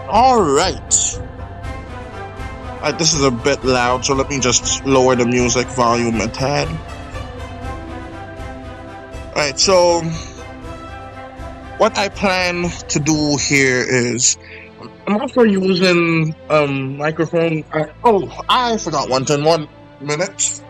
Alright. This is a bit loud, so let me just lower the music volume a tad. Alright, so what I plan to do here is I'm also using microphone. I forgot one thing. 1 minute.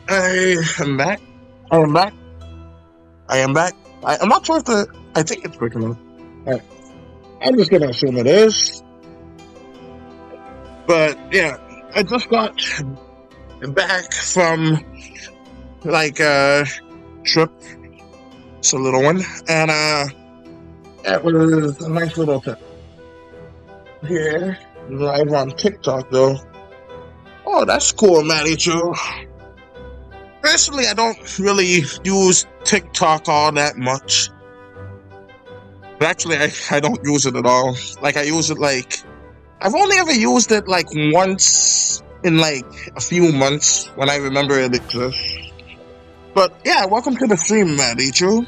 I am back. I am back. I am back. I'm not sure if I think it's quick enough. Alright. I'm just gonna assume it is. But yeah, I just got back from like a trip. It's a little one. And it was a nice little trip. Here, live on TikTok though. Oh, that's cool, Matty Joe. Personally, I don't really use TikTok all that much. But actually, I don't use it at all. Like, I use it like... I've only ever used it like once in like a few months when I remember it exists. But yeah, welcome to the stream, Matty Joe.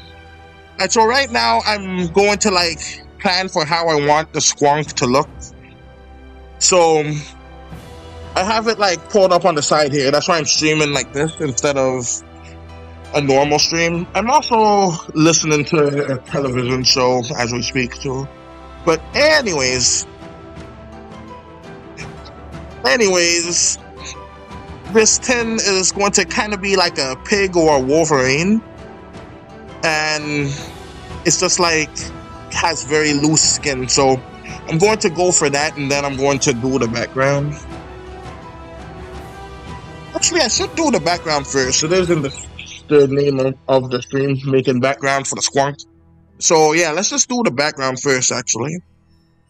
And so right now, I'm going to like plan for how I want the Squonk to look. So... I have it like pulled up on the side here. That's why I'm streaming like this instead of a normal stream. I'm also listening to a television show as we speak too. But anyways, this tin is going to kind of be like a pig or a wolverine. And it's just like has very loose skin. So I'm going to go for that and then I'm going to do the background. Actually, I should do the background first. It is in the name of the stream, making background for the Squonk. So yeah, let's just do the background first, actually.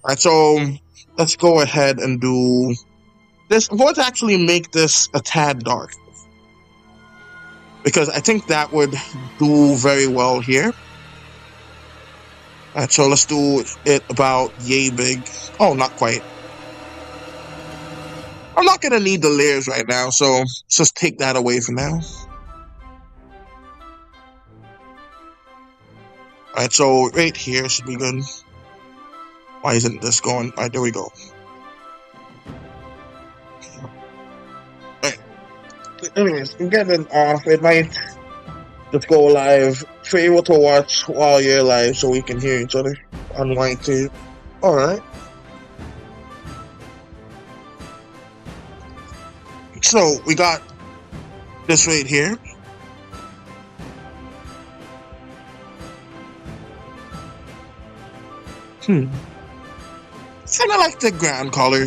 Alright, so let's go ahead and do this. I'm going to actually make this a tad dark, because I think that would do very well here. Alright, so let's do it about yay big. Oh, not quite. I'm not going to need the layers right now, so let's just take that away for now. Alright, so right here should be good. Why isn't this going? Alright, there we go. Alright. Anyways, I'm getting off. It might just go live for you to watch while you're live so we can hear each other on YT. Alright. So, we got this right here. Kind of like the ground color.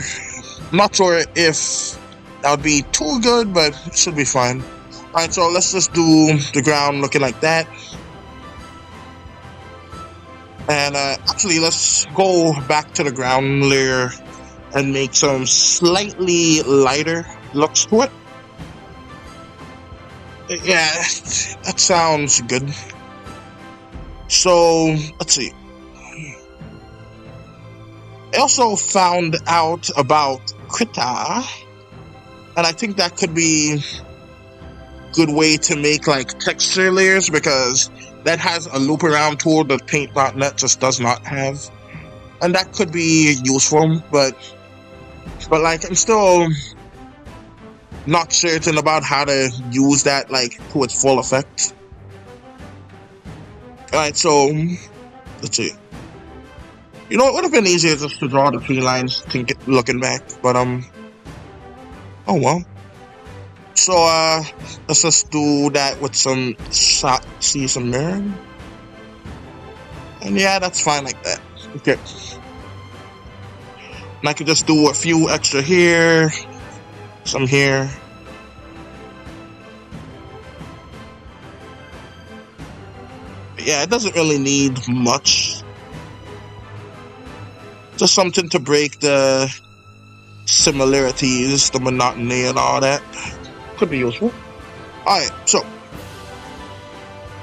I'm not sure if that would be too good, but it should be fine. Alright, so let's just do the ground looking like that. And actually, let's go back to the ground layer and make some slightly lighter looks to it. Yeah, that sounds good. So, let's see. I also found out about Krita, and I think that could be a good way to make like texture layers, because that has a loop around tool that Paint.net just does not have. And that could be useful, but like I'm still not certain about how to use that like to its full effect. Alright, so let's see. You know, it would have been easier just to draw the tree lines looking back, but oh well. So let's just do that with some see some mirror. And yeah, that's fine like that. Okay. And I could just do a few extra here, some here. Yeah, it doesn't really need much. Just something to break the similarities, the monotony, and all that. Could be useful. Alright, so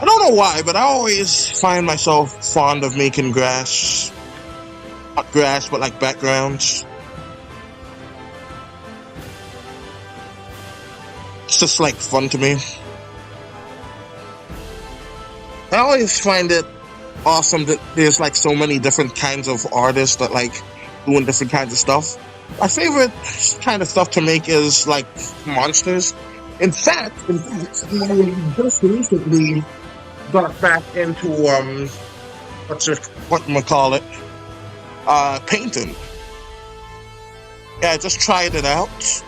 I don't know why, but I always find myself fond of making grass. Not grass, but like backgrounds. It's just like fun to me. I always find it awesome that there's like so many different kinds of artists that like doing different kinds of stuff. My favorite kind of stuff to make is like monsters. In fact, I just recently got back into whatchamacallit, painting. Yeah, I just tried it out.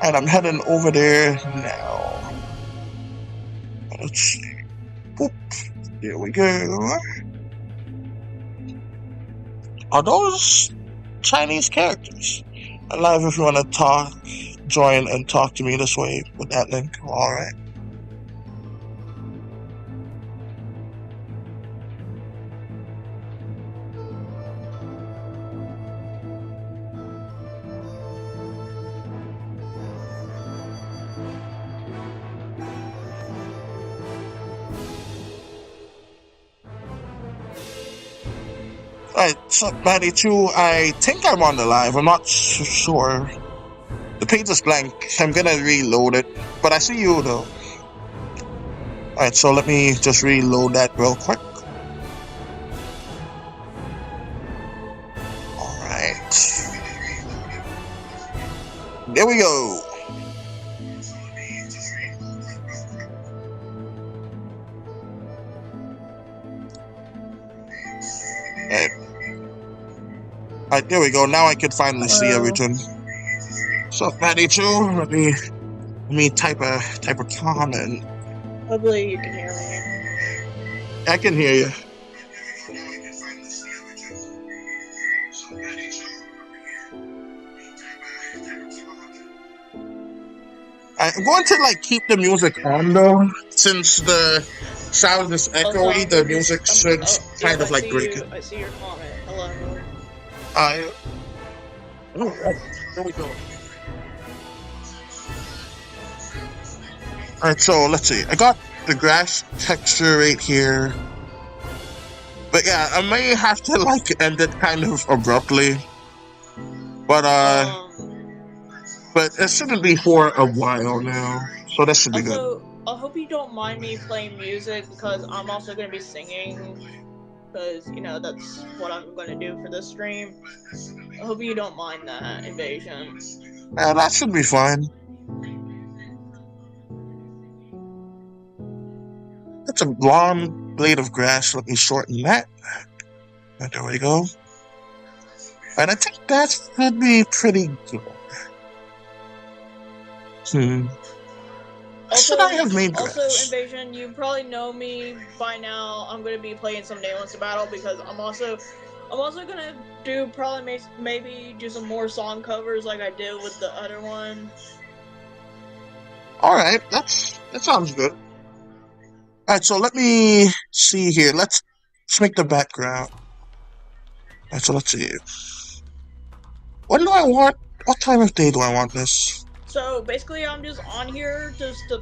And I'm heading over there now. Let's see. Boop. Here we go. Are those Chinese characters? Alive if you want to join and talk to me this way with that link. Alright. Alright, so Maddie 2, I think I'm on the live. I'm not sure. The page is blank. I'm gonna reload it. But I see you though. Alright, so let me just reload that real quick. Alright. There we go. Alright, there we go. Now I can finally see everything. So, Maddie 2, let me type a comment. Hopefully you can hear me. I can hear you. I'm going to like keep the music on though, since the sound is echoey. The music should kind of like break it. I see your comment. Hello. There we go. Alright, so let's see. I got the grass texture right here. But yeah, I may have to like end it kind of abruptly. But it shouldn't be for a while now. So that should be good. I hope you don't mind me playing music because I'm also going to be singing. Because, you know, that's what I'm going to do for this stream. I hope you don't mind that, Invasion. Yeah, that should be fine. That's a long blade of grass. Let me shorten that. And there we go. And I think that should be pretty good. Should I have made grass? Also, Invasion, you probably know me by now. I'm going to be playing some Nameless Battle because I'm also gonna do maybe do some more song covers like I did with the other one. Alright, that sounds good. Alright, so let me see here. Let's make the background. Alright, so let's see. What time of day do I want this? So basically I'm just on here just to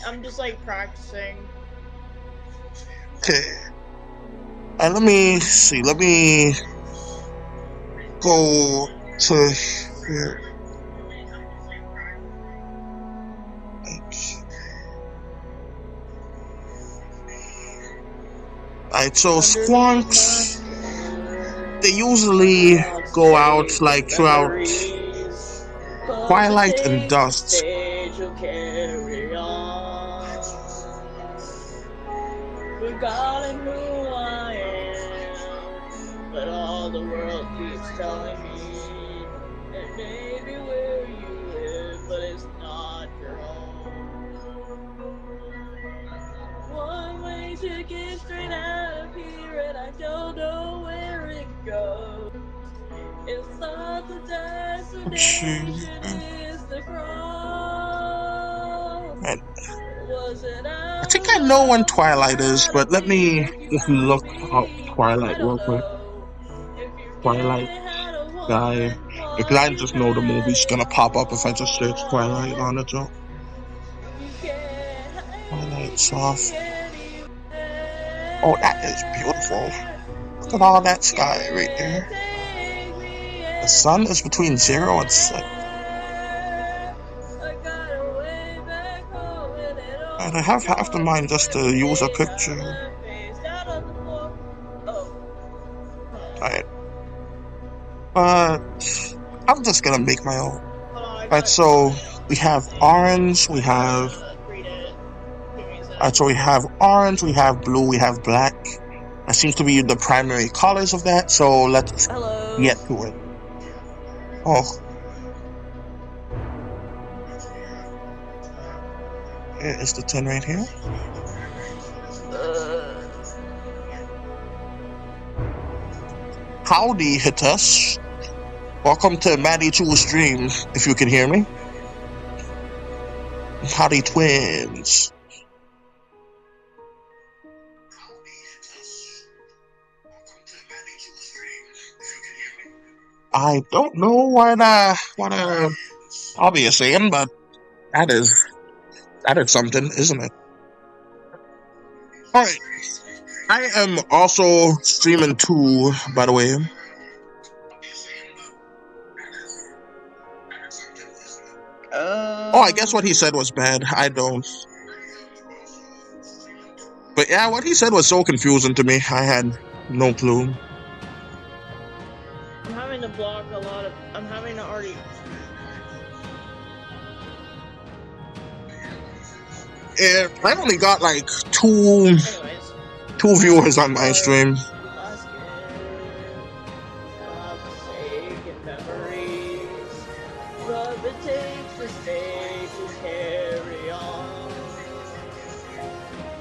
I'm just like practicing. Okay. And let me see, let me go to here. Alright, so squonks, they usually go out like throughout twilight and dusk. Forgotten who I am, but all the world keeps telling me that maybe where you live, but it's not your home. One way to get straight out of here, and I don't know where it goes. thought the destination is the cross. And Was it I think I know when Twilight is, but let me just look up Twilight real quick. Twilight guy, because I just know the movie's gonna pop up if I just search Twilight on its own. Twilight soft. Oh, that is beautiful. Look at all that sky right there. The sun is between 0 and 6. And I have half the mind just to use a picture. Alright. But I'm just gonna make my own. Alright, so we have orange, we have... Alright, so we have orange, we have blue, we have black. That seems to be the primary colors of that, so let's get to it. Oh. Here is the 10 right here. Howdy, Hitesh. Welcome to Maddie 2 stream, if you can hear me. Howdy, twins. I don't know what I'll be saying, but that is something, isn't it? Alright. I am also streaming too, by the way. Oh, I guess what he said was bad. I don't. But yeah, what he said was so confusing to me. I had no clue. I'm having to block a lot of... I'm having to already... Yeah, I only got like two viewers on my stream.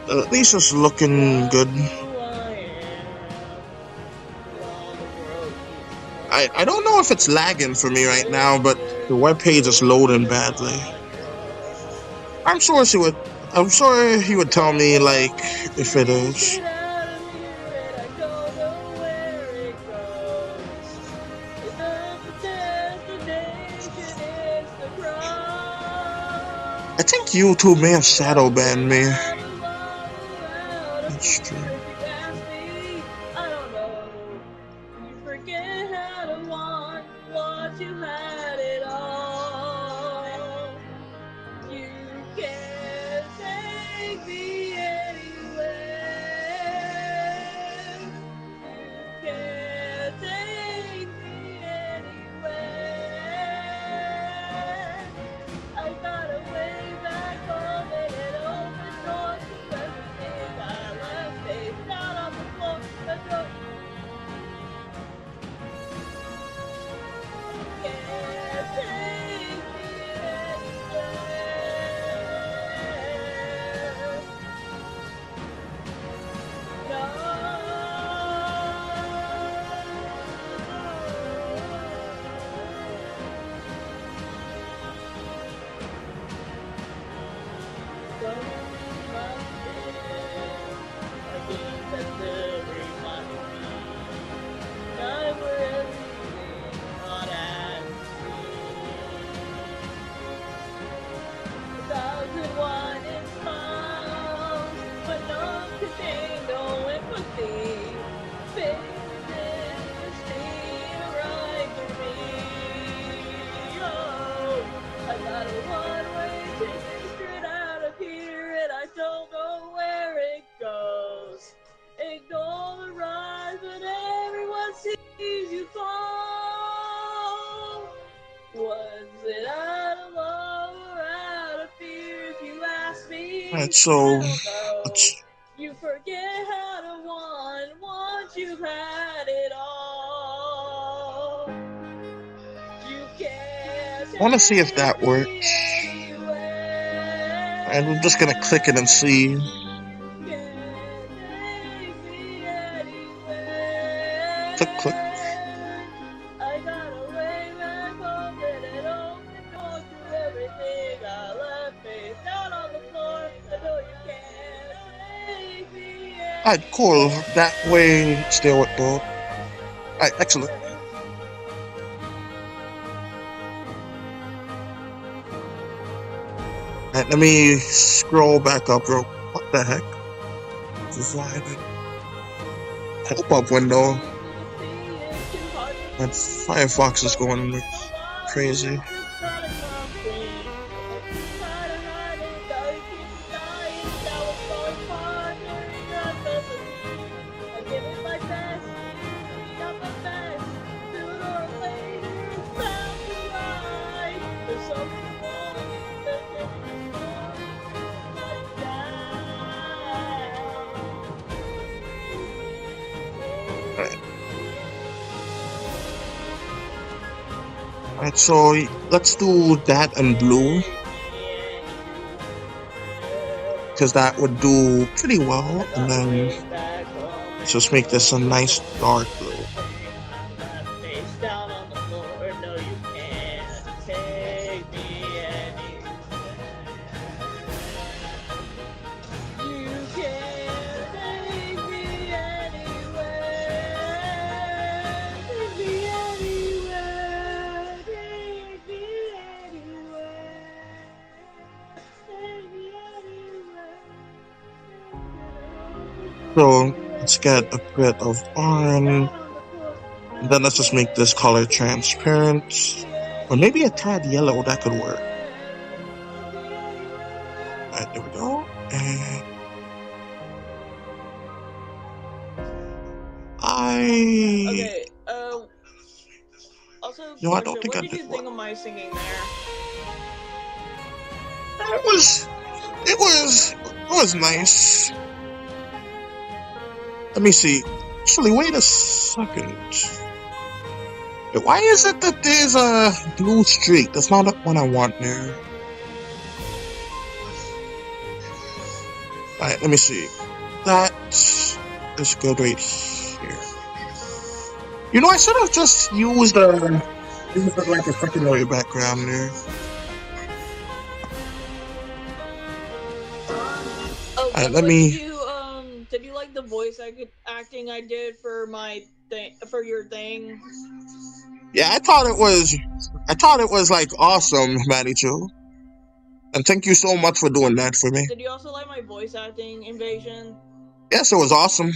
At least it's looking good. I don't know if it's lagging for me right now, but the webpage is loading badly. I'm sure he would tell me, like, if it is. I think YouTube may have shadow banned me. That's true. Alright, so you forget how to want once you've had it all. I want to see if that works. And I'm just gonna click it and see. Click, click. Alright, cool. That way, stay with both. Alright, excellent. Alright, let me scroll back up real. What the heck? Design pop-up window. And Firefox is going crazy. Alright, so let's do that in blue. Because that would do pretty well. And then let's just make this a nice dark blue. So let's get a bit of orange. And then let's just make this color transparent. Or maybe a tad yellow, that could work. Alright, there we go. And Okay, also, no, I don't think what I did you did think of my singing there? It was nice. Let me see. Actually, wait a second. Why is it that there's a blue streak? That's not what I want there. Alright, let me see. That is good right here. You know, I should have just used like a secondary background there. Oh, Alright, let me. Did you like the voice acting I did for your thing? Yeah, I thought it was like awesome, Manichu. And thank you so much for doing that for me. Did you also like my voice acting invasion? Yes, it was awesome.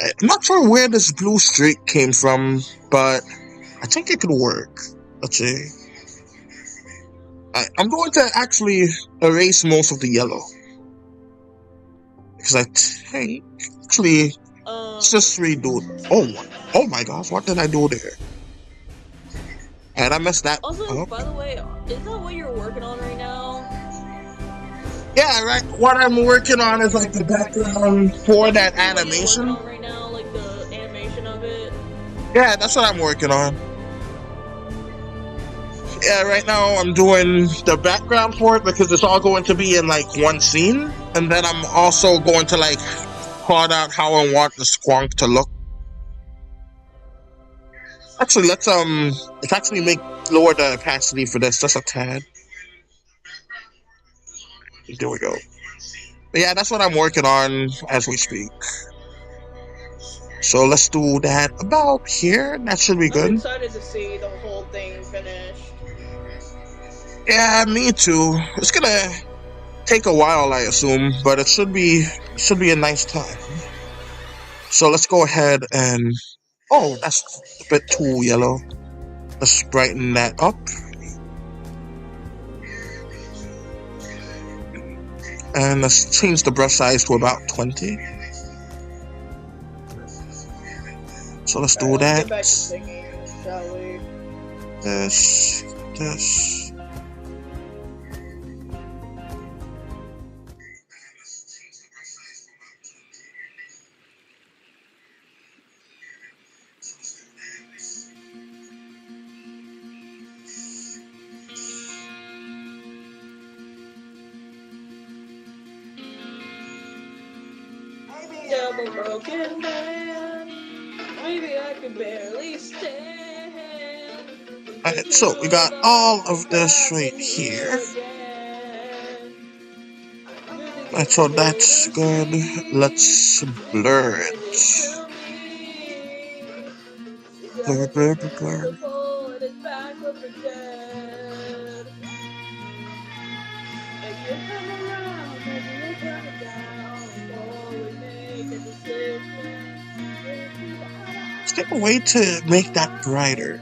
I'm not sure where this blue streak came from, but I think it could work. Let's see. I'm going to actually erase most of the yellow. Because I think, actually, let's just redo it. Oh my gosh, what did I do there? And I messed that Also, up. by the way, is that what you're working on right now? Yeah, right. What I'm working on is like the background for that animation. What you're working on right now, like the animation of it? Yeah, that's what I'm working on. Yeah, right now I'm doing the background for it because it's all going to be in like one scene. And then I'm also going to like plot out how I want the squonk to look. Actually, let's actually lower the opacity for this just a tad. There we go. But yeah, that's what I'm working on as we speak. So let's do that about here. That should be good. I'm excited to see the whole thing finished. Yeah, me too. It's gonna take a while, I assume, but it should be a nice time. So let's go ahead and that's a bit too yellow. Let's brighten that up. And let's change the brush size to about 20. So let's do that. Get back to singing, shall we? This. Double broken man. Maybe I could barely stand. Alright, so we got all of this right here. Alright, so that's good. Let's blur it. Blur, blur, blur, blur. Let's get a way to make that brighter.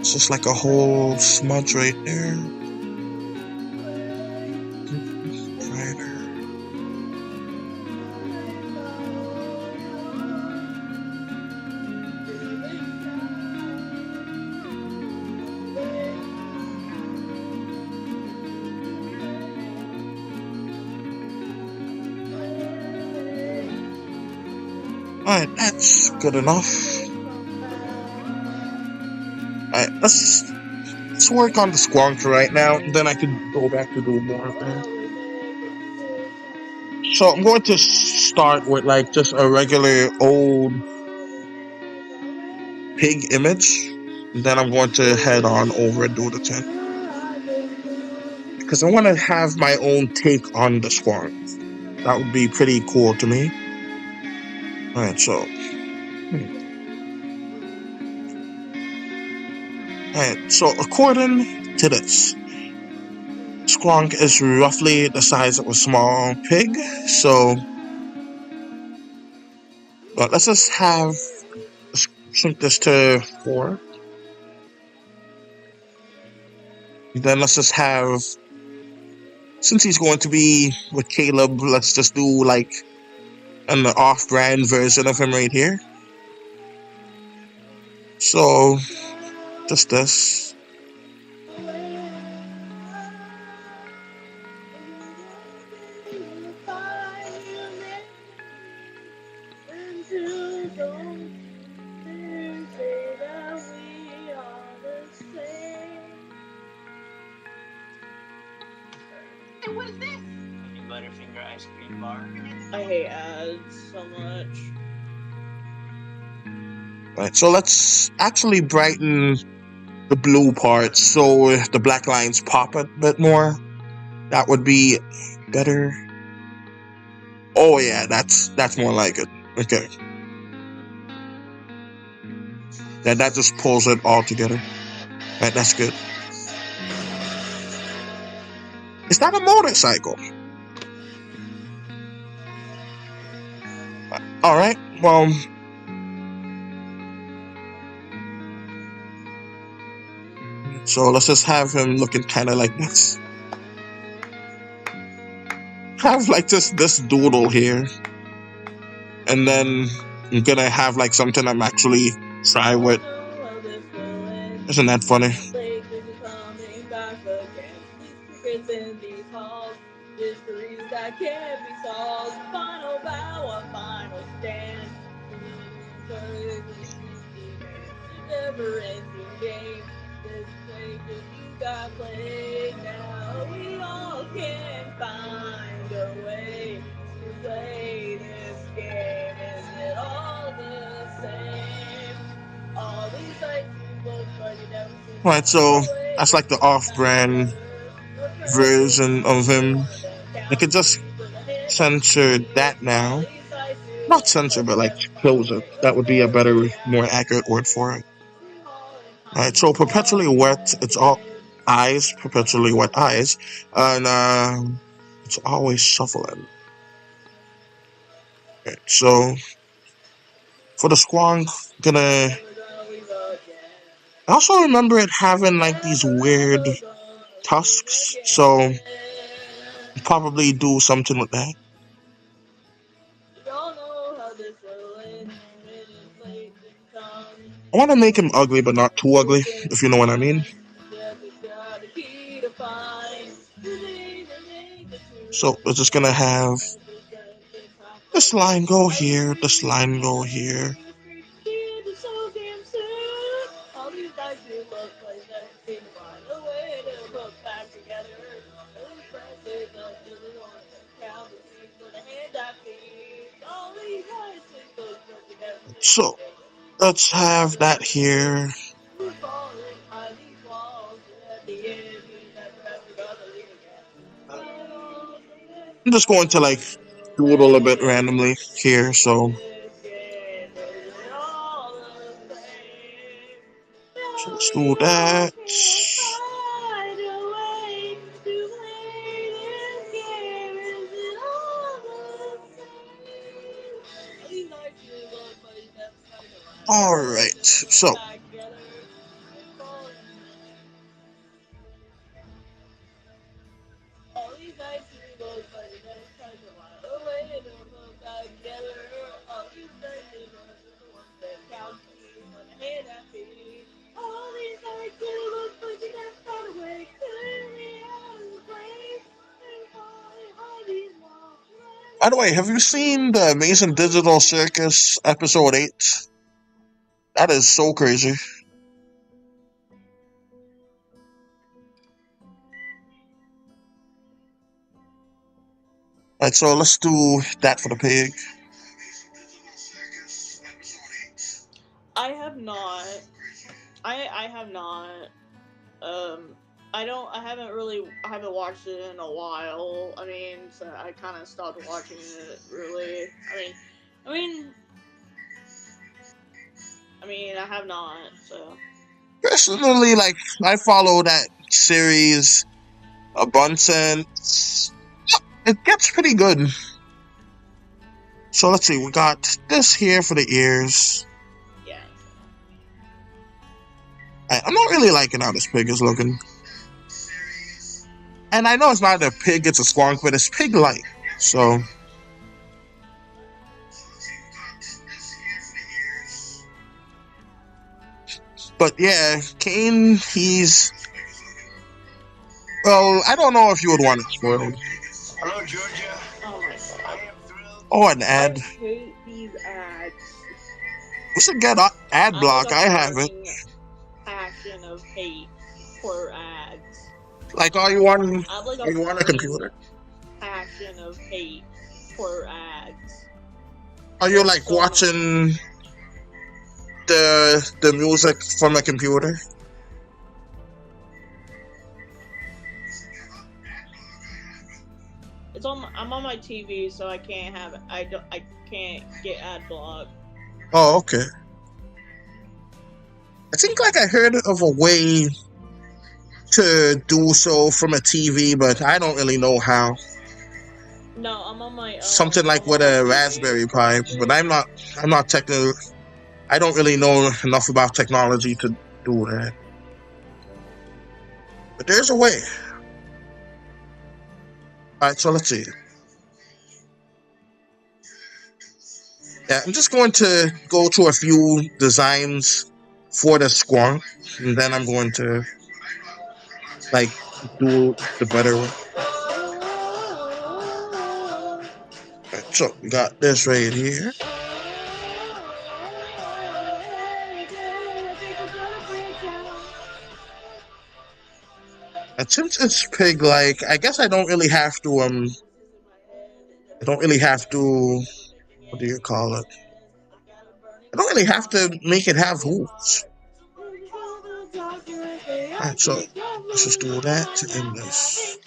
It's just like a whole smudge right there. Brighter. Alright, that's good enough. Alright, let's work on the squonk right now. Then I can go back to do more of that. So I'm going to start with like just a regular old pig image. Then I'm going to head on over and do the tin. Because I want to have my own take on the squonk. That would be pretty cool to me. Alright, so. Alright, so according to this, squonk is roughly the size of a small pig. So, let's just shrink this to 4. Then let's just have, since he's going to be with Caleb, let's just do like an off-brand version of him right here. So, just this. And what is this? A Butterfinger ice cream bar. I hate ads so much. Right, so let's actually brighten the blue part so the black lines pop a bit more. That would be better. Oh yeah, that's more like it. Okay. That just pulls it all together. Right, that's good. Is that a motorcycle? Alright, well. So let's just have him looking kind of like this. Have like just this doodle here. And then I'm gonna have like something I'm actually try with. Isn't that funny? Mysteries that can't be solved. Final bow, a final stand. Never ending game. This play that you got played now. We all can find a way to play this game. Is it all the same? All these sights you look, but you never see. Right, so that's like the off-brand version of him. I could just censor that now. Not censor, but like close it. That would be a better, more accurate word for it. Alright, so perpetually wet, it's all eyes, perpetually wet eyes, and it's always shuffling. Right, so for the squonk, I also remember it having like these weird tusks, so probably do something with that. I want to make him ugly, but not too ugly, if you know what I mean. So we're just gonna have this line go here, this line go here. So let's have that here. I'm just going to like doodle a bit randomly here, so let's do that. All right, so by the way, have you seen the Amazing Digital Circus episode 8? That is so crazy. Alright, so let's do that for the pig. I have not. I have not. I haven't watched it in a while. I mean, so I kind of stopped watching it, really. I mean, I have not, so. Personally, like, I follow that series a bunch, and it gets pretty good. So let's see, we got this here for the ears. Yeah. I'm not really liking how this pig is looking. And I know it's not a pig, it's a squonk, but it's pig-like, so. But yeah, Kane, he's... Well, I don't know if you would want to spoil him. Hello, Georgia. Oh my god. I am thrilled. Oh, an ad. I hate these ads. We should get ad block. I have it. Passion of hate for ads. Like, are you on a computer? Passion of hate for ads. Are you like watching the music from a computer? I'm on my TV, so I can't get ad block. Oh, okay. I think like I heard of a way to do so from a TV, but I don't really know how. No, I'm on my something like with a Raspberry Pi, but I'm not technical. I don't really know enough about technology to do that. But there's a way. Alright, so let's see. Yeah, I'm just going to go to a few designs for the squonk, and then I'm going to like do the better one. Right, so we got this right here. And since it's pig-like, I guess I don't really have to what do you call it? I don't really have to make it have hooves. Alright, so let's just do that in this.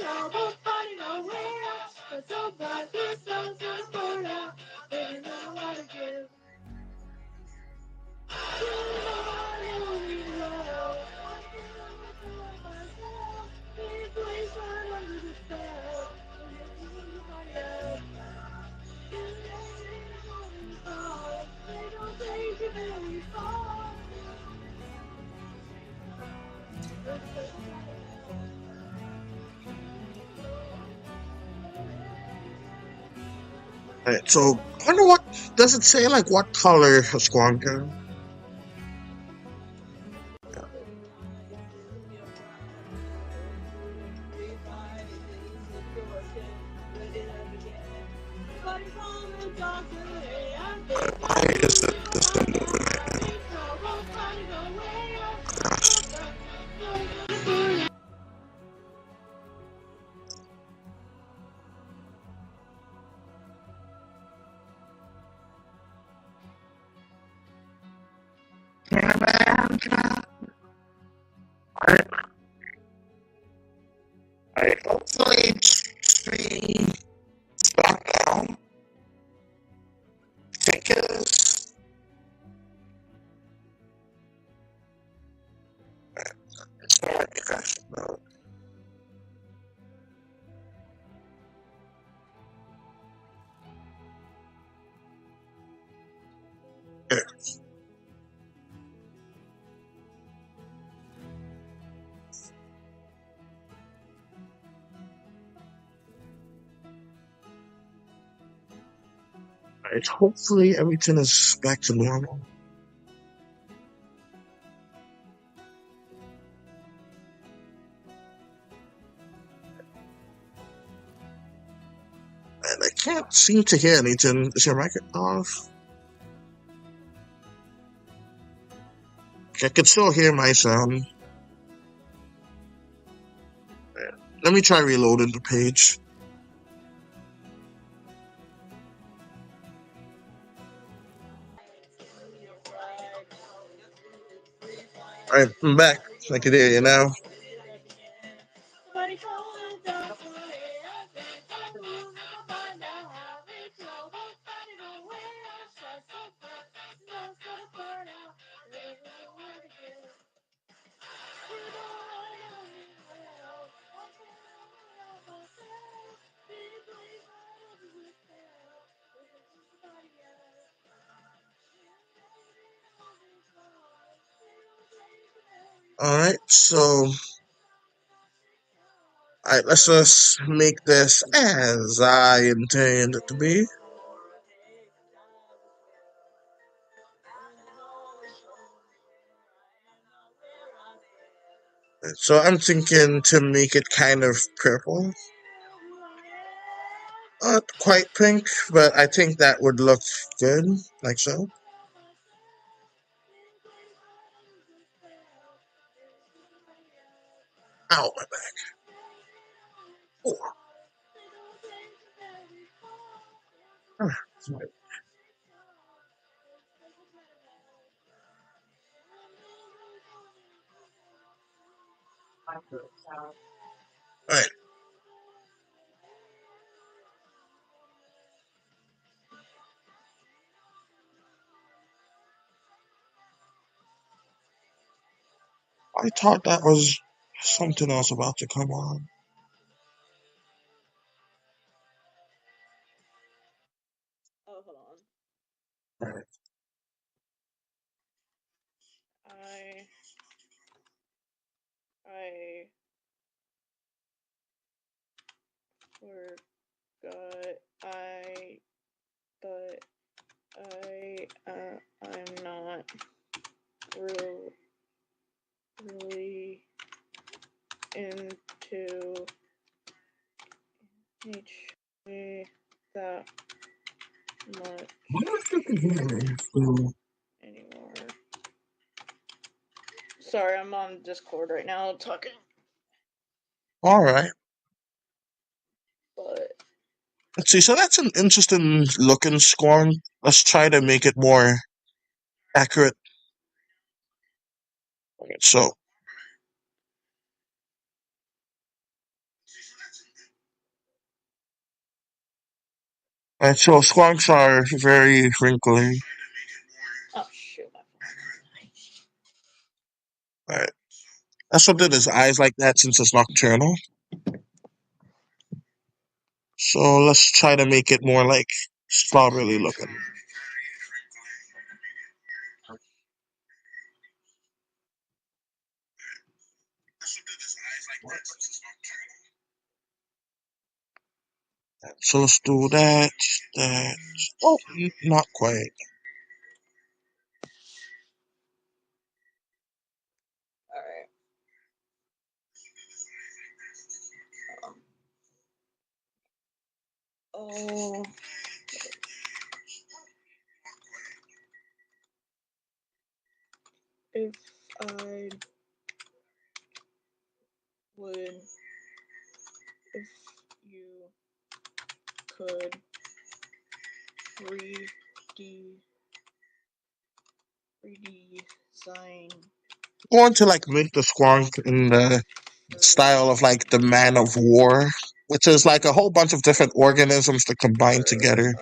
Alright, so I wonder what does it say, like what color a squonk is? Why is this thing moving right now? Gosh. looking at. I hopefully stream back down. Tickets. So I think I should know. Alright, hopefully everything is back to normal. And I can't seem to hear anything. Is your record off? I can still hear my sound. Let me try reloading the page. Alright, I'm back. I can hear you now. Alright, so alright, let's just make this as I intend it to be. So I'm thinking to make it kind of purple. Not quite pink, but I think that would look good, like so. Ow, my back. Oh. Alright. I thought that was something else about to come on. Oh, hold on. Alright. I forgot. I'm not really into HA that much anymore. Sorry, I'm on Discord right now talking. Alright. But Let's see, so that's an interesting looking Squonk. Let's try to make it more accurate. So. Alright, so Squonks are very wrinkly. oh shoot. Alright. That's what did his eyes like that since it's nocturnal. So let's try to make it more like strawberry looking. So let's do that. Oh, not quite. Alright. Oh. If I would, if you could redesign going to like make the squonk in the style of like the Man of War, which is like a whole bunch of different organisms that combine together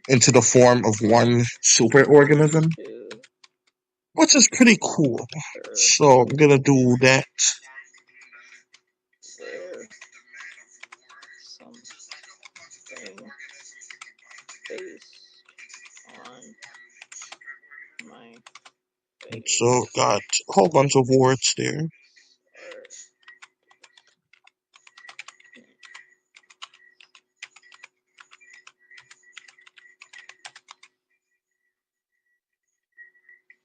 into the form of one super organism, which is pretty cool. So I'm gonna do that. So got a whole bunch of words there.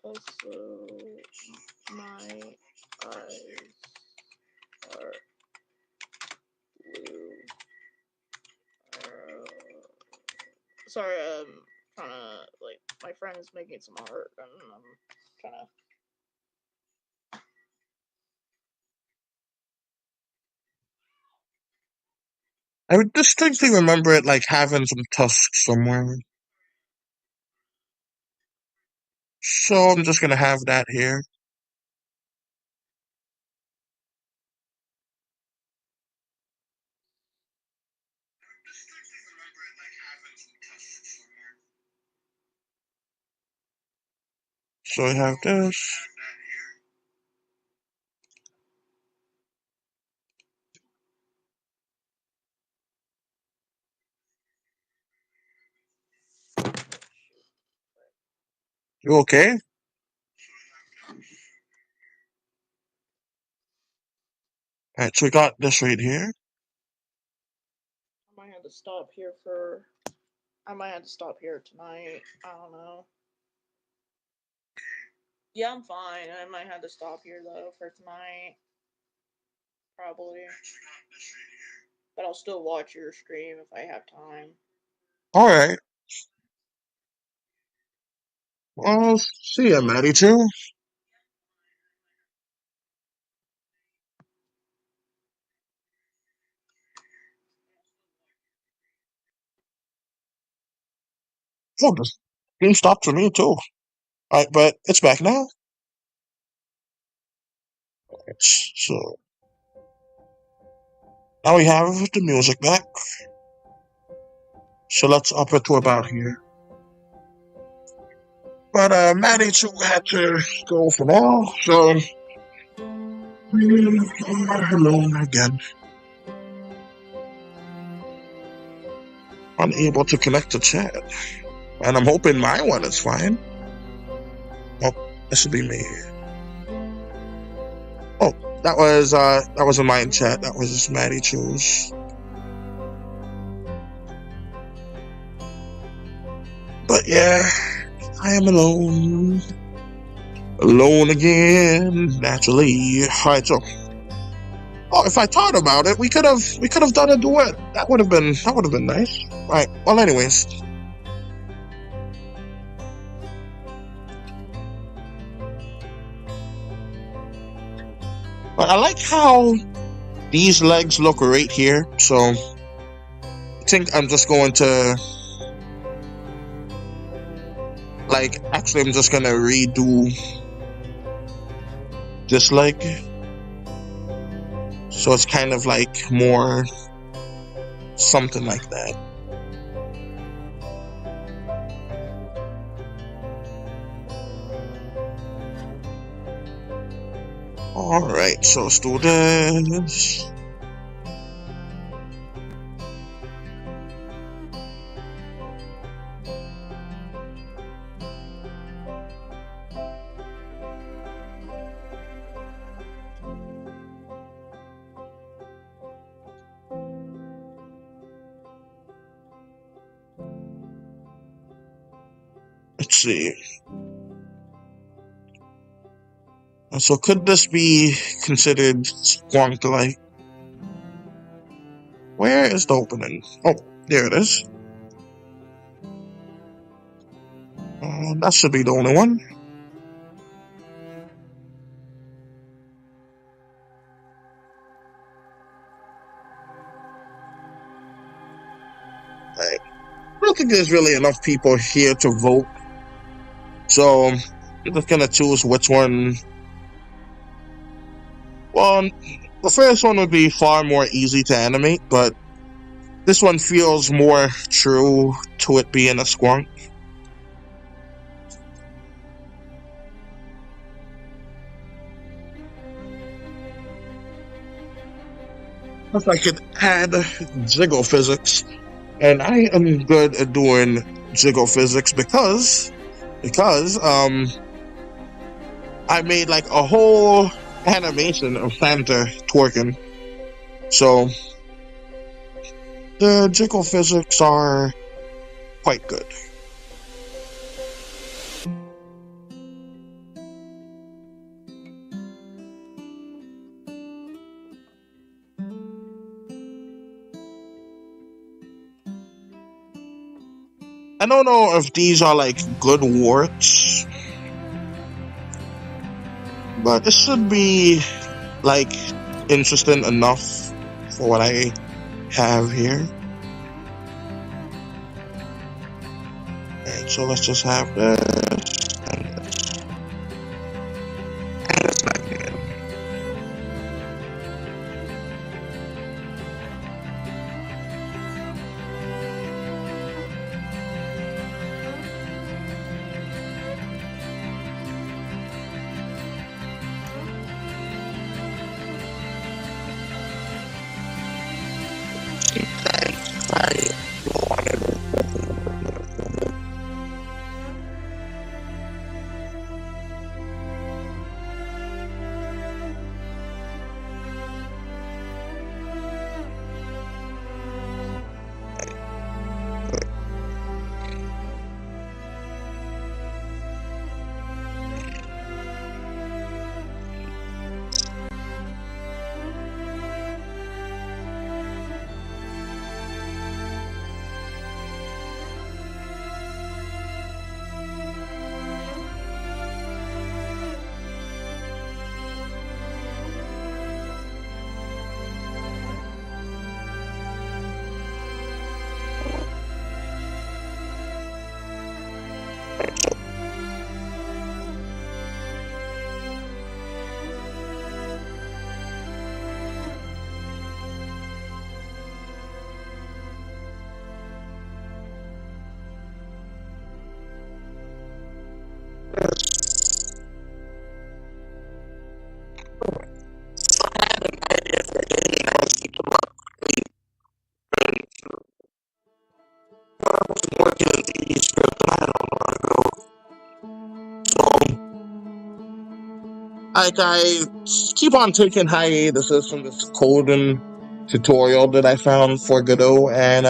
Also, my eyes are blue. Sorry, trying to, like, my friend's making some art, and I'm trying to. I would distinctly remember it like having some tusks somewhere. So I'm just gonna have that here. So I have this. You okay? Alright, so we got this right here. I might have to stop here for. I might have to stop here tonight. I don't know. Yeah, I'm fine. I might have to stop here though for tonight. Probably. But I'll still watch your stream if I have time. Alright. Well, see ya, Maddie, too. Oh, the stream stopped for me, too. Alright, but it's back now. So, now we have the music back. So let's up it to about here. But Maddie too had to go for now, so we are alone again. Unable to connect to chat. And I'm hoping my one is fine. Oh, this will be me. Oh, that wasn't mine chat, that was Maddie Choose. But yeah, I am alone. Alone again, naturally. Alright, so if I thought about it, we could have done a duet. That would have been nice. Alright, well anyways. But I like how these legs look right here, so I think I'm just going to actually I'm just gonna redo this leg. So it's kind of like more something like that. Alright, so let's do this. Let's see. So could this be considered squonk-like? Where is the opening? Oh, there it is. That should be the only one. I don't think there's really enough people here to vote. So I'm just gonna choose which one Well, the first one would be far more easy to animate, but this one feels more true to it being a squonk. If I could add jiggle physics, and I am good at doing jiggle physics because I made like a whole animation of Santa twerking. So the jiggle physics are quite good. I don't know if these are like good warts, but it should be like interesting enough for what I have here. Alright, so let's just have this and this. And it's not good. Like I keep on taking hiatuses from this coding tutorial that I found for Godot, and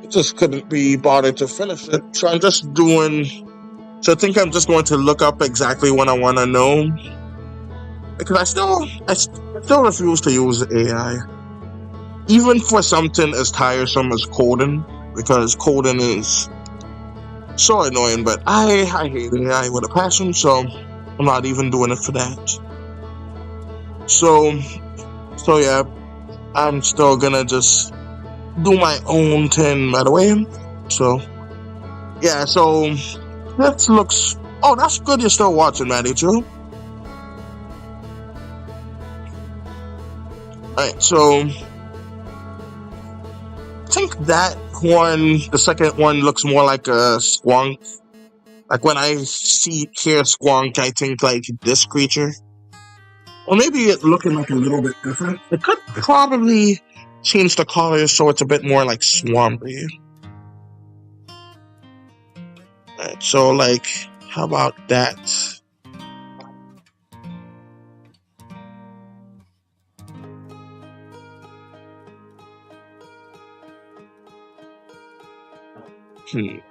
just couldn't be bothered to finish it. So I'm just doing. So I think I'm just going to look up exactly what I want to know, because I still refuse to use AI, even for something as tiresome as coding, because coding is so annoying. But I hate AI with a passion, so I'm not even doing it for that. So yeah, I'm still gonna just do my own thing, by the way. So yeah, so that looks. Oh, that's good. You're still watching, Maddie, too. Alright, so I think that one, the second one, looks more like a squonk. Like when I hear squonk, I think like this creature. Or maybe it looking like a little bit different. It could probably change the color so it's a bit more like swampy. Alright, so like, how about that? I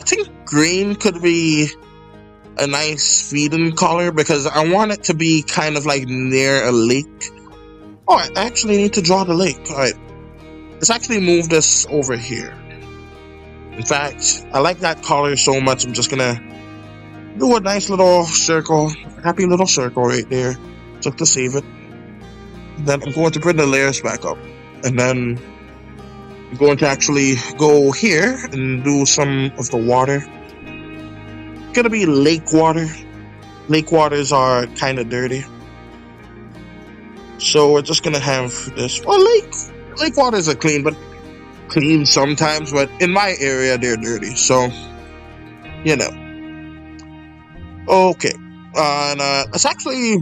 think green could be a nice feeding color because I want it to be kind of like near a lake. Oh, I actually need to draw the lake. Alright. Let's actually move this over here. In fact, I like that color so much, I'm just gonna do a nice little circle, happy little circle right there, just to save it. Then I'm going to bring the layers back up, and then I'm going to actually go here and do some of the water. It's gonna be lake water. Lake waters are kind of dirty. So we're just gonna have this. Well, lake waters are clean, but clean sometimes. But in my area, they're dirty. So you know. Okay. And let's actually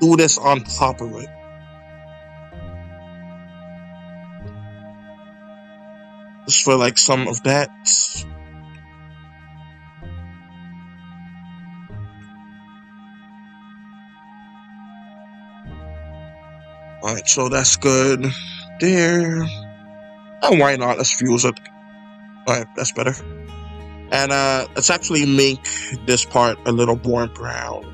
do this on top of it. Just for like some of that. Alright, so that's good there. And why not? Let's fuse it. Alright, that's better. And let's actually make this part a little more brown.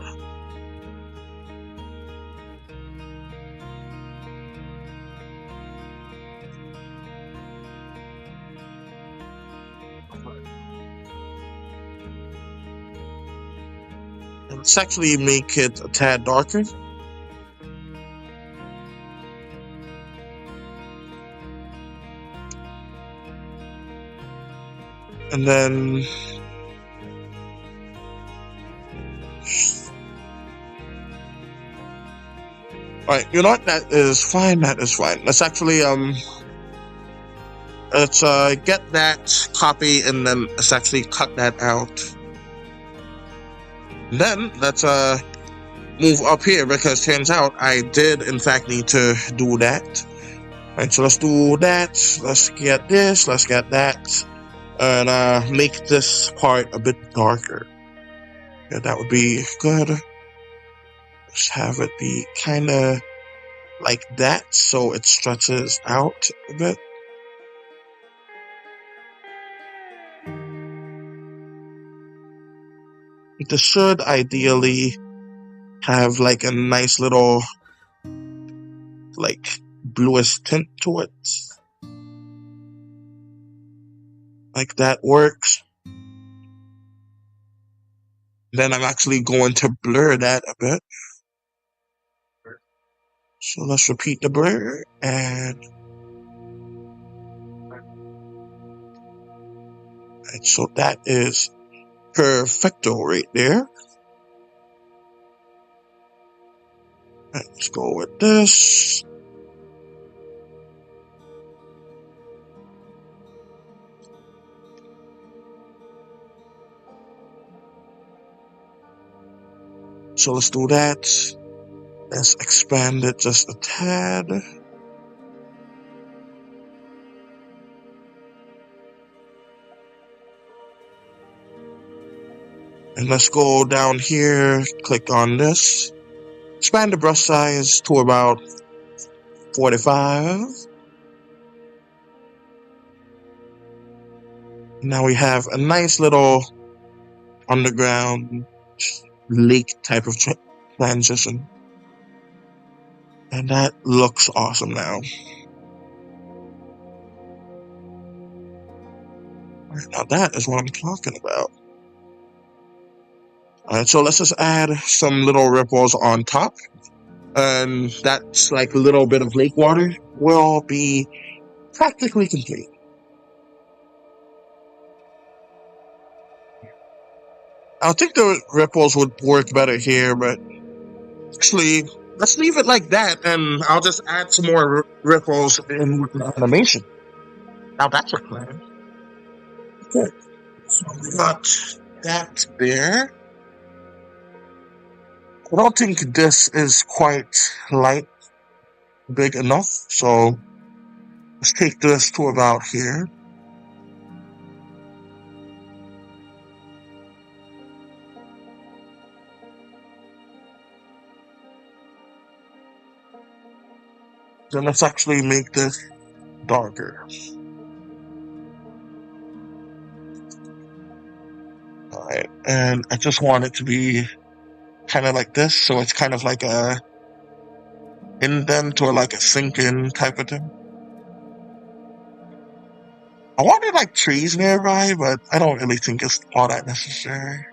And let's actually make it a tad darker. And then alright, you know what? That is fine. That is fine. Let's actually let's get that copy and then let's actually cut that out. And then let's move up here because turns out I did in fact need to do that. Alright, so let's do that. Let's get this. Let's get that. And make this part a bit darker. Yeah, that would be good. Let's have it be kind of like that so it stretches out a bit. This should ideally have like a nice little like bluish tint to it. Like that works. Then I'm actually going to blur that a bit. So let's repeat the blur and so that is perfecto right there. Right, let's go with this. So let's do that. Let's expand it just a tad. And let's go down here, click on this. Expand the brush size to about 45. Now we have a nice little underground lake type of transition. And that looks awesome now. Now that is what I'm talking about. Alright, so let's just add some little ripples on top. And that's like a little bit of lake water will be practically complete. I think the ripples would work better here, but actually, let's leave it like that, and I'll just add some more ripples in with the animation. Now that's a plan. Okay, so we got that there. I don't think this is quite big enough, so let's take this to about here. Then let's actually make this darker. Alright, and I just want it to be kind of like this, so it's kind of like a indent or like a sink-in type of thing. I wanted like trees nearby, but I don't really think it's all that necessary.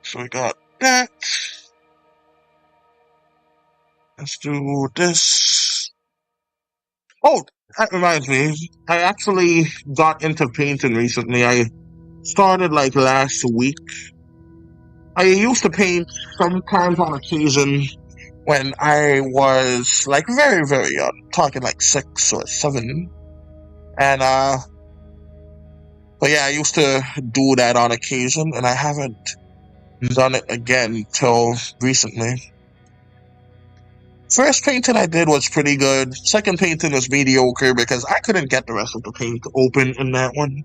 So we got that. Let's do this. Oh, that reminds me. I actually got into painting recently. I started like last week. I used to paint sometimes on occasion when I was like very, very young, talking like 6 or 7. And but yeah, I used to do that on occasion, and I haven't done it again till recently. First painting I did was pretty good. Second painting was mediocre because I couldn't get the rest of the paint open in that one.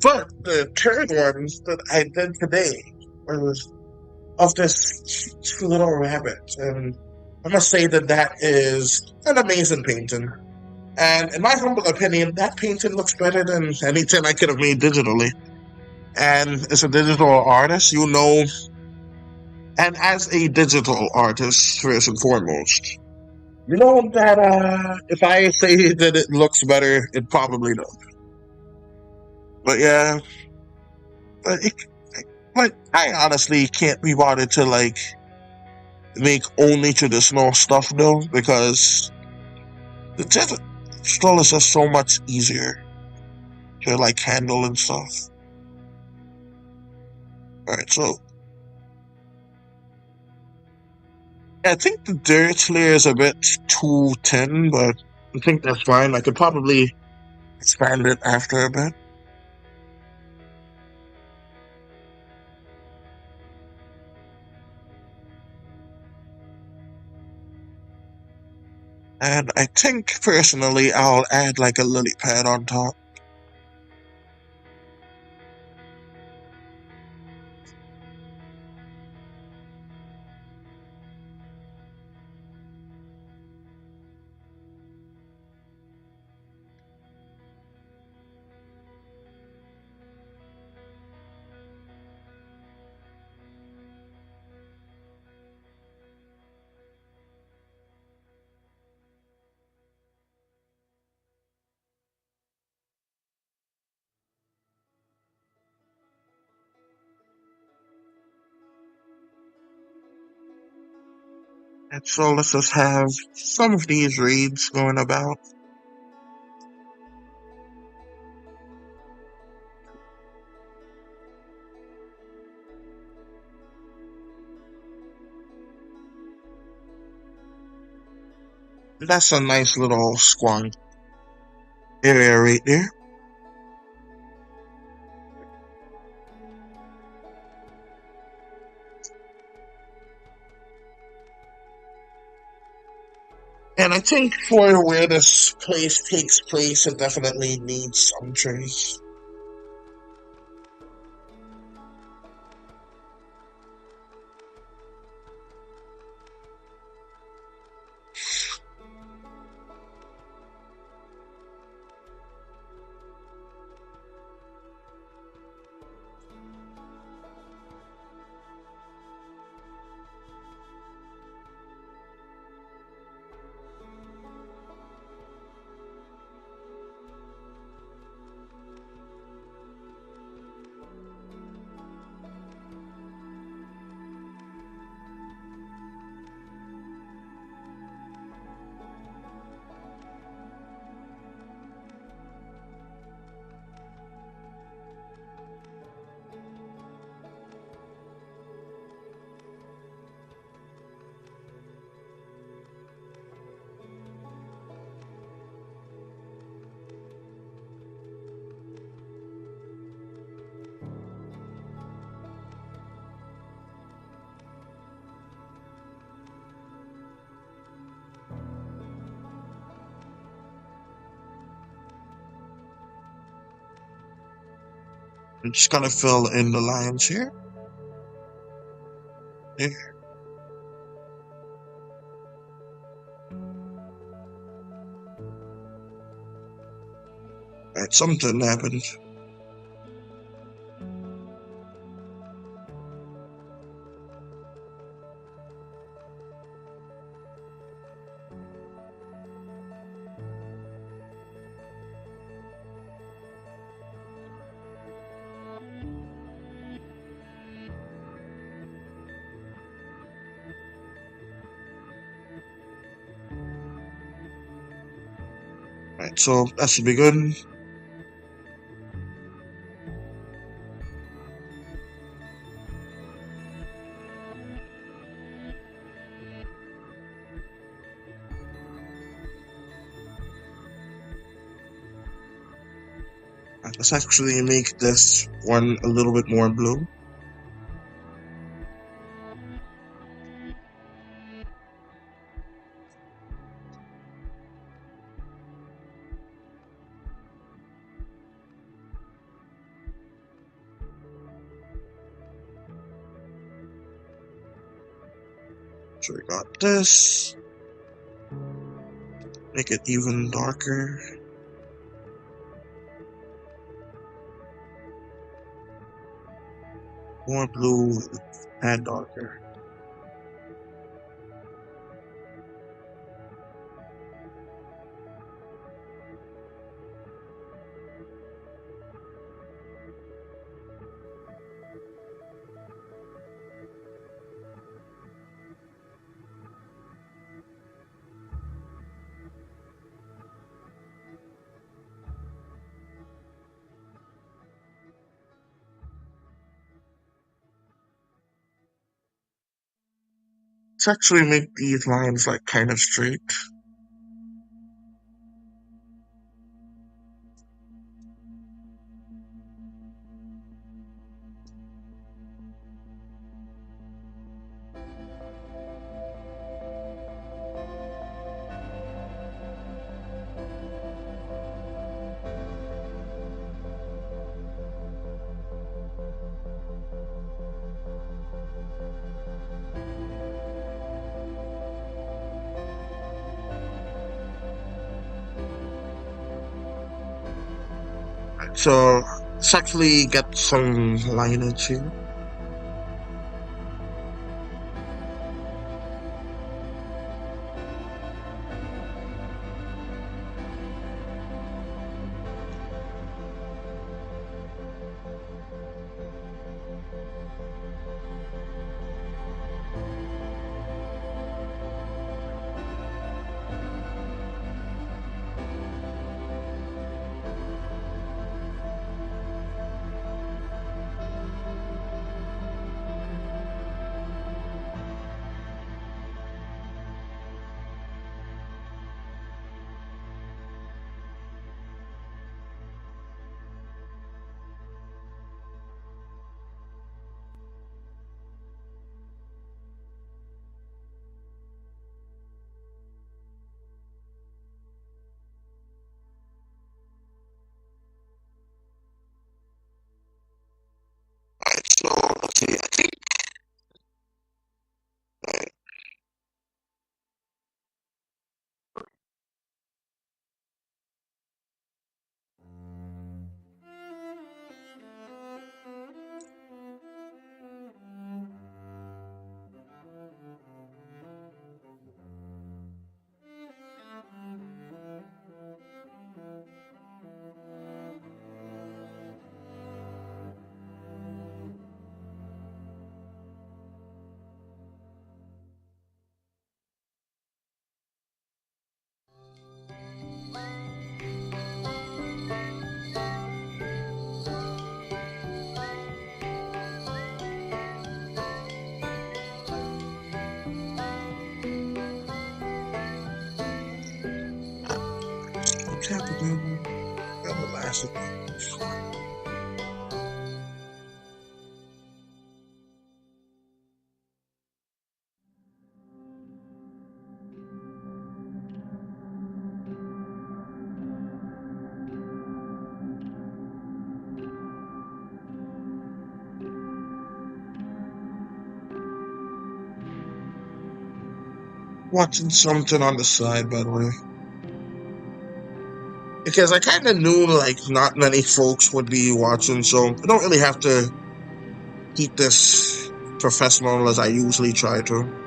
But the third one that I did today was of this cute little rabbit, and I must say that that is an amazing painting. And in my humble opinion, that painting looks better than anything I could have made digitally. And as a digital artist, you know, and as a digital artist, first and foremost, you know that if I say that it looks better, it probably does. But yeah, but, it, but I honestly can't be bothered to like make only traditional stuff though, because the digital is just so much easier to like handle and stuff. All right, so I think the dirt layer is a bit too thin, but I think that's fine. I could probably expand it after a bit. And I think personally I'll add like a lily pad on top. And so let's just have some of these reads going about. That's a nice little squonk area right there. And I think for where this place takes place, it definitely needs some trees. I'm just gonna fill in the lines here. There. Alright, something happened. Alright, so that should be good. Let's actually make this one a little bit more blue. So we got this. Make it even darker. More blue and darker. Let's actually make these lines like kind of straight. So let's actually get some lineage here. Alright, so let's see, I think what's happening? Got the last of these. Watching something on the side, by the way. Because I kind of knew like not many folks would be watching, so I don't really have to keep this professional as I usually try to.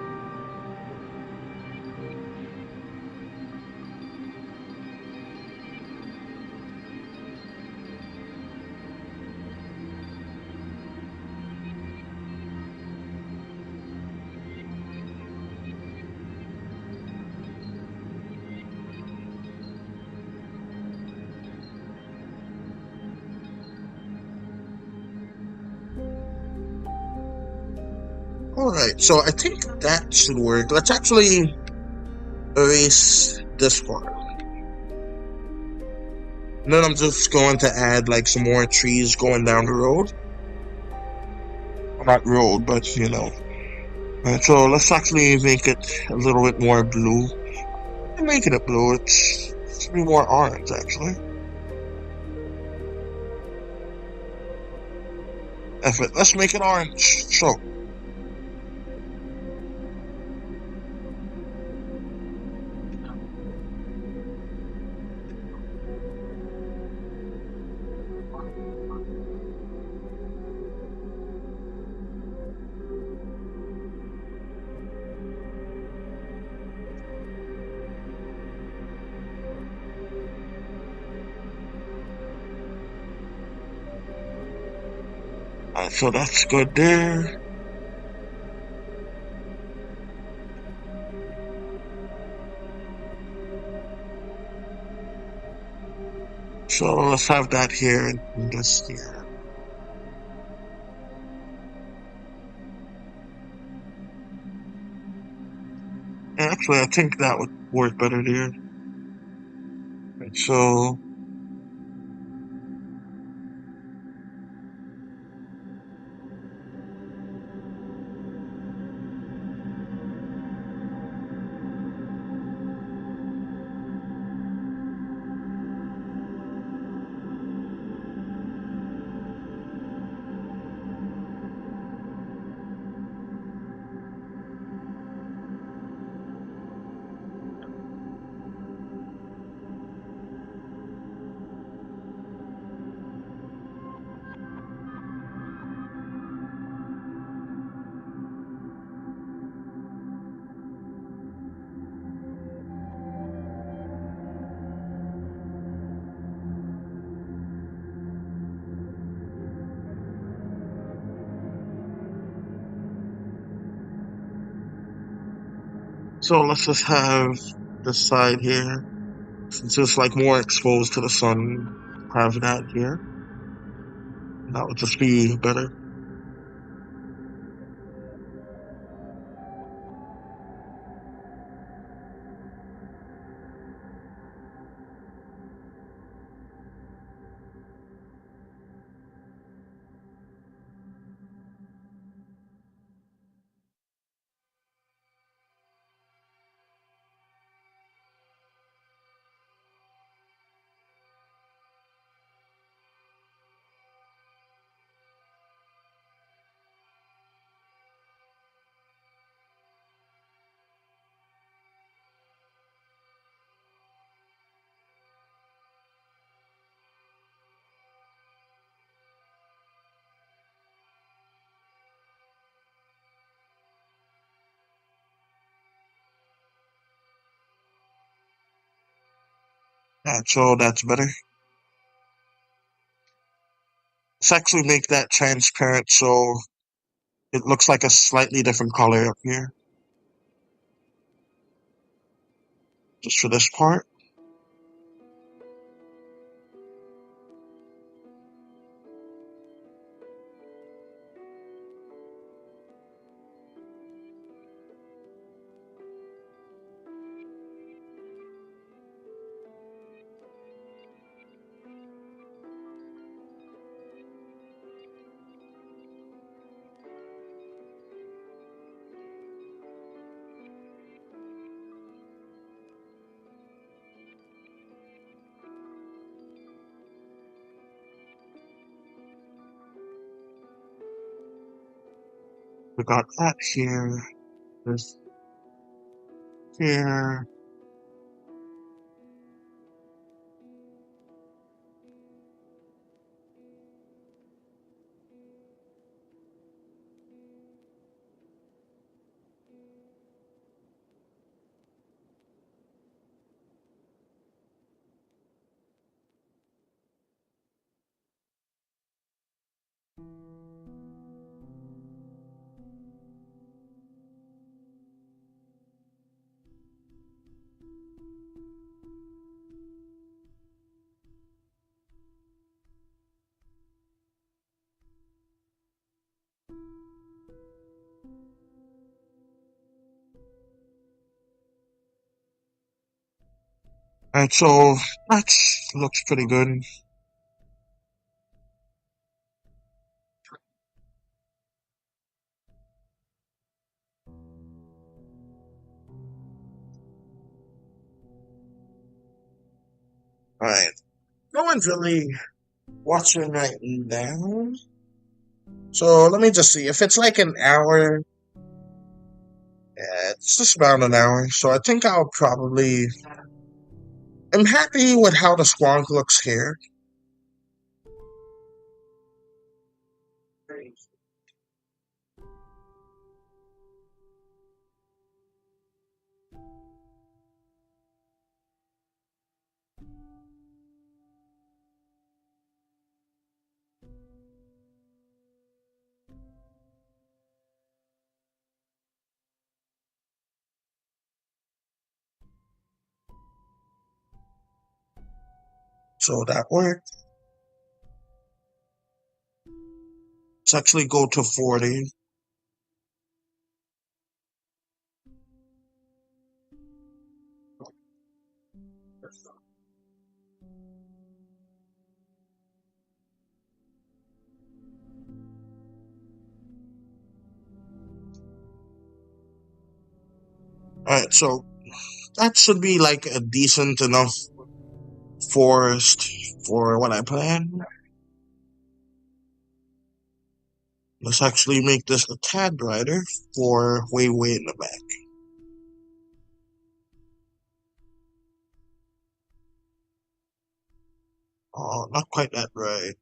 Alright, so I think that should work. Let's actually erase this part. And then I'm just going to add like some more trees going down the road. Well, not road, but you know. Alright, so let's actually make it a little bit more blue. I'm making it blue. It should be more orange, actually. F it. Let's make it orange. So, so that's good there. So let's have that here and this here. And actually, I think that would work better there. Right, so let's just have this side here. Since it's like more exposed to the sun, have that here. That would just be better. Yeah, so that's better. Let's actually make that transparent so it looks like a slightly different color up here. Just for this part. We got that here. This here. Alright, so that looks pretty good. Alright, no one's really watching right now. So let me just see. If it's like an hour, yeah, it's just about an hour. So I think I'll probably. I'm happy with how the squonk looks here. So that worked. Let's actually go to 40. Alright, so that should be like a decent enough forest for what I planned. Let's actually make this a tad brighter for way in the back. Oh, not quite that bright.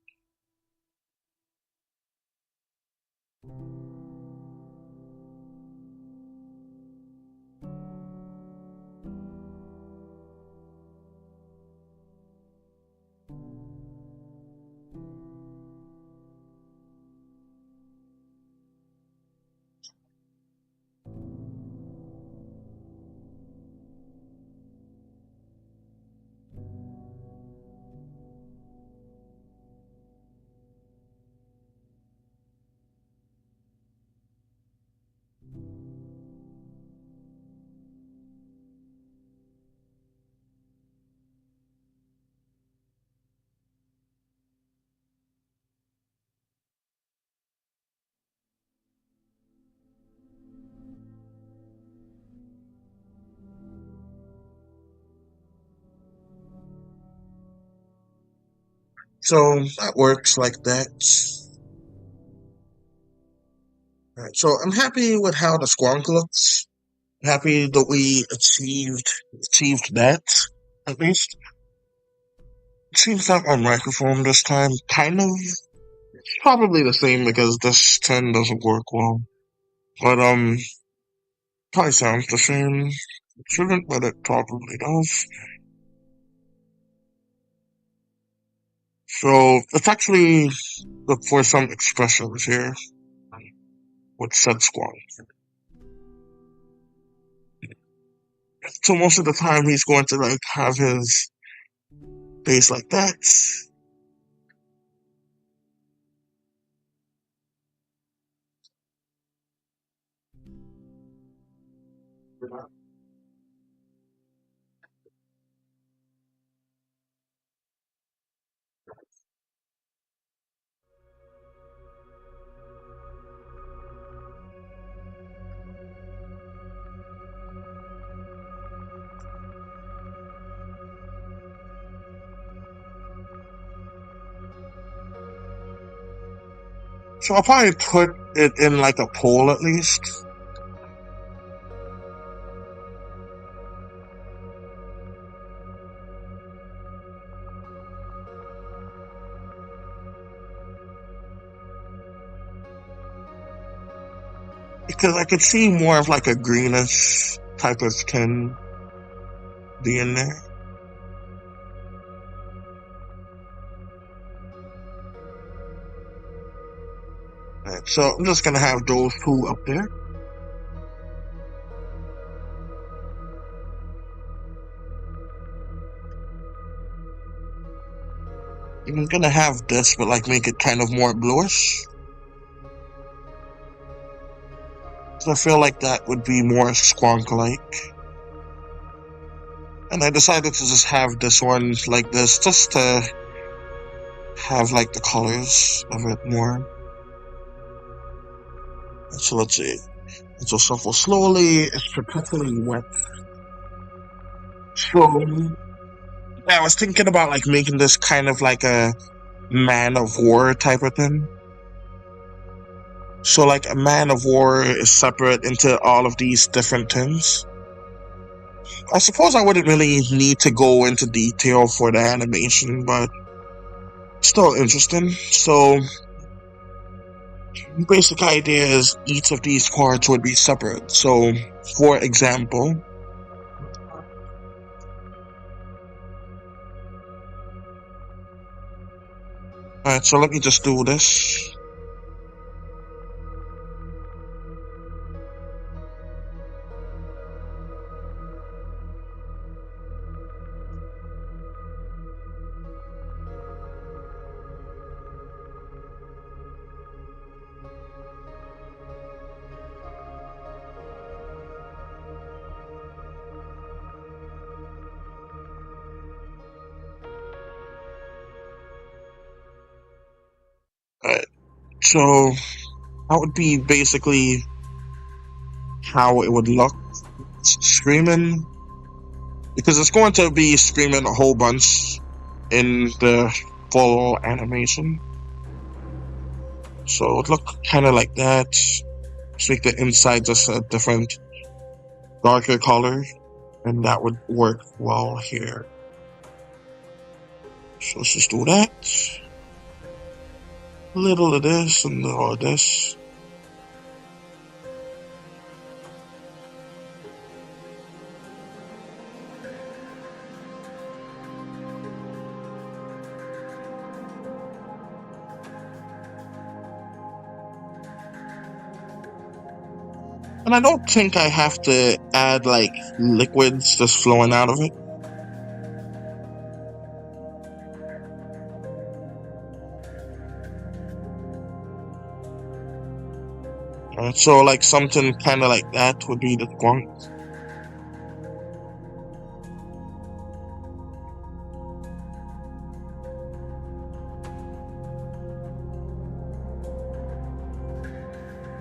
So that works like that. Alright, so I'm happy with how the squonk looks. Happy that we achieved that, at least. It seems like our microphone this time kind of probably the same because this 10 doesn't work well. But probably sounds the same. It shouldn't, but it probably does. So let's actually look for some expressions here with said squonk. So most of the time he's going to like have his face like that. So I'll probably put it in like a poll at least. Because I could see more of like a greenish type of tint being there. Right, so I'm just gonna have those two up there. I'm gonna have this, but like make it kind of more bluish. So I feel like that would be more squonk-like. And I decided to just have this one like this, just to have like the colors of it more. So let's see. It will shuffle slowly. It's perpetually wet. So yeah, I was thinking about like making this kind of like a man of war type of thing. So like a man of war is separate into all of these different things. I suppose I wouldn't really need to go into detail for the animation, but still interesting. So basic idea is each of these parts would be separate. So for example, alright, so let me just do this. Alright, so that would be basically how it would look. It's screaming, because it's going to be screaming a whole bunch in the full animation. So it would look kind of like that. Just make the inside just a different, darker color, and that would work well here. So let's just do that. A little of this and a little of this. And I don't think I have to add like liquids just flowing out of it. So like something kind of like that would be the squonk.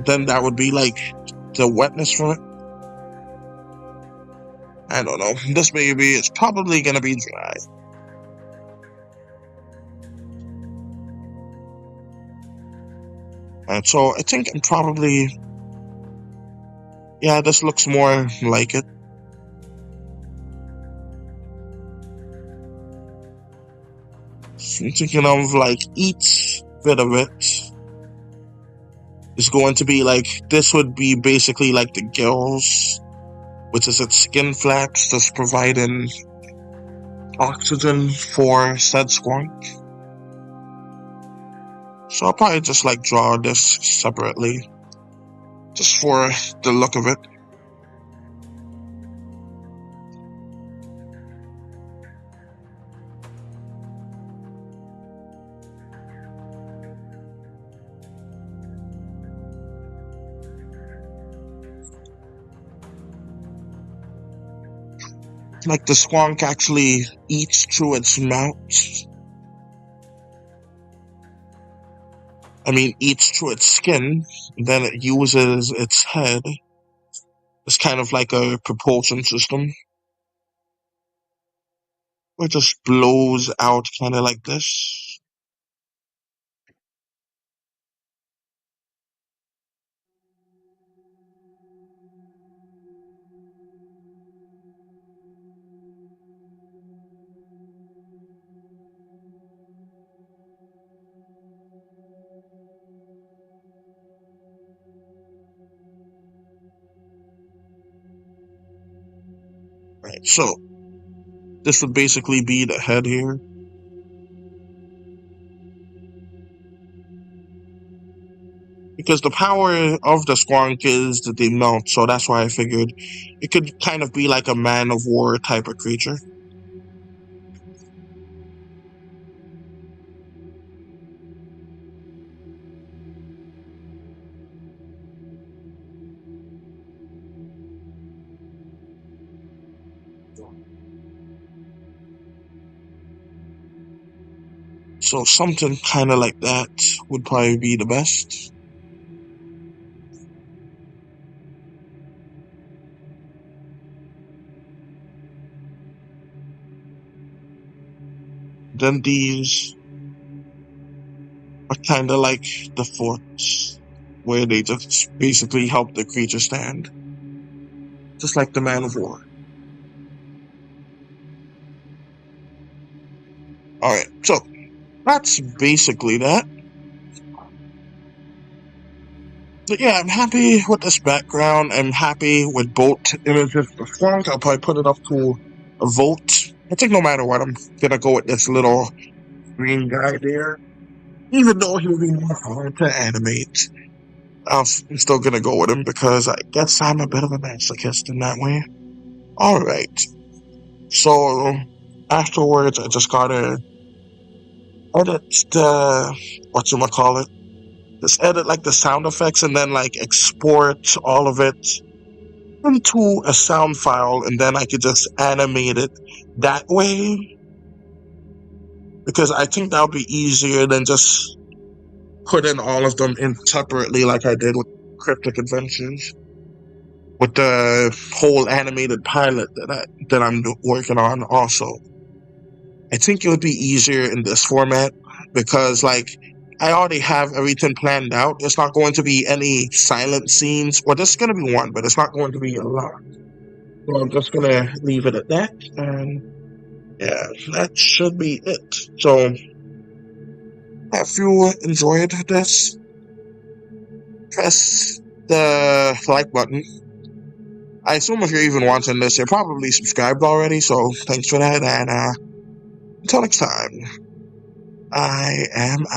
Then that would be like the wetness from it. I don't know. This baby is probably gonna be dry. And so I think I'm probably, yeah, this looks more like it. So I'm thinking of like each bit of it is going to be like, this would be basically like the gills, which is its skin flaps, just providing oxygen for said squonk. So I'll probably just like draw this separately, just for the look of it. Like the squonk actually eats through its mouth. Eats through its skin, then it uses its head as kind of like a propulsion system. It just blows out kind of like this. Right, so this would basically be the head here. Because the power of the squonk is that they melt, so that's why I figured it could kind of be like a man of war type of creature. So something kind of like that would probably be the best. Then these are kind of like the forts, where they just basically help the creature stand. Just like the Man of War. Alright, so that's basically that. But yeah, I'm happy with this background. I'm happy with both images for Squonk. I'll probably put it up to a vote. I think no matter what, I'm gonna go with this little green guy there. Even though he would be more hard to animate, I'm still gonna go with him because I guess I'm a bit of a masochist in that way. Alright. So, afterwards, I just gotta edit the, whatchamacallit, just edit like the sound effects and then like export all of it into a sound file, and then I could just animate it that way, because I think that would be easier than just putting all of them in separately like I did with Cryptic Adventures, with the whole animated pilot that I'm working on. Also, I think it would be easier in this format because like I already have everything planned out. It's not going to be any silent scenes. Well, there's going to be one, but it's not going to be a lot. So I'm just going to leave it at that. And yeah, that should be it. So if you enjoyed this, press the like button. I assume if you're even watching this, you're probably subscribed already. So thanks for that. And until next time, I am out.